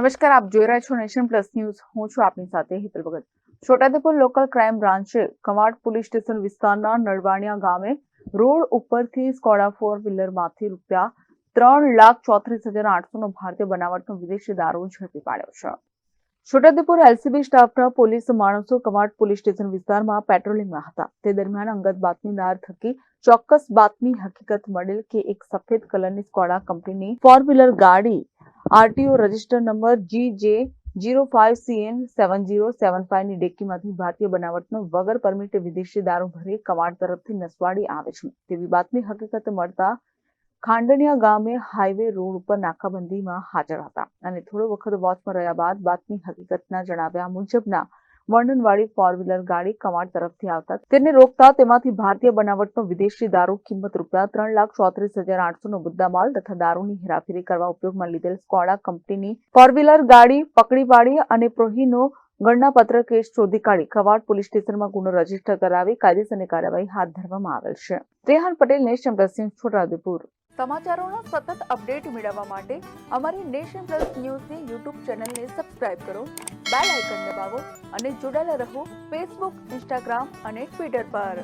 નમસ્કાર, આપ જોઈ રહ્યા છો નેશન પ્લસ ન્યૂઝ. હું છું આપની સાથે હિતલ ભગત. છોટાઉદેપુર લોકલ ક્રાઇમ બ્રાન્ચે કવાડ પોલીસ સ્ટેશન વિસ્તારના નળવાણિયા ગામે રોડ ઉપરથી સ્કોડા 4 વ્હીલરમાંથી ₹3,34,800 નો ભારતીય બનાવટનો વિદેશી દારૂ ઝડપી પાડ્યો છે. છોટાઉદેપુર એલસીબી સ્ટાફના પોલીસ માણસો કવાડ પોલીસ સ્ટેશન વિસ્તારમાં પેટ્રોલિંગમાં હતા. તે દરમિયાન અંગત બાતમીદાર થકી ચોક્કસ બાતમી હકીકત મળેલ કે એક સફેદ કલરની સ્કોડા કંપનીની 4 વ્હીલર ગાડી આરટીઓ રજિસ્ટર નંબર GJ05CN7075 ની ડેકીમાંથી ભારતીય બનાવટનો વગર પરમિટ વિદેશી દારૂ ભરી કવાડ તરફથી નસવાડી આવે છે તેવી બાતમી હકીકત મળતા ખાંડણિયા ગામે હાઈવે રોડ ઉપર નાકાબંધીમાં હાજર હતા અને થોડો વખત વોચમાં રહ્યા બાદ બાતમી હકીકતના જણાવ્યા મુજબના વર્ણનવાળી 4 વ્હીલર ગાડી કવાડ તરફથી આવતા તેને રોકતા તેમાંથી ભારતીય બનાવટનો વિદેશી દારૂ કિંમત ₹3,34,800 નો મુદ્દામાલ તથા દારૂની હેરાફેરી કરવા ઉપયોગમાં લીધેલ સ્કોડા કંપનીની 4 વ્હીલર ગાડી પકડી પાડી અને પ્રોહીનો ગણનાપત્ર કેસ શોધી કાઢી કવાડ પોલીસ સ્ટેશનમાં ગુનો રજીસ્ટર કરાવી કાયદેસરની કાર્યવાહી હાથ ધરવામાં આવેલ છે. Rehan Patel, nation plus news, Chhota Udepur. સમાચારોના સતત અપડેટ મેળવવા માટે અમારી નેશન પ્લસ ન્યૂઝની યુટ્યુબ ચેનલને સબસ્ક્રાઇબ કરો, બેલ આઇકન દબાવો અને જોડાયેલા રહો ફેસબુક, ઇન્સ્ટાગ્રામ અને ટ્વિટર પર.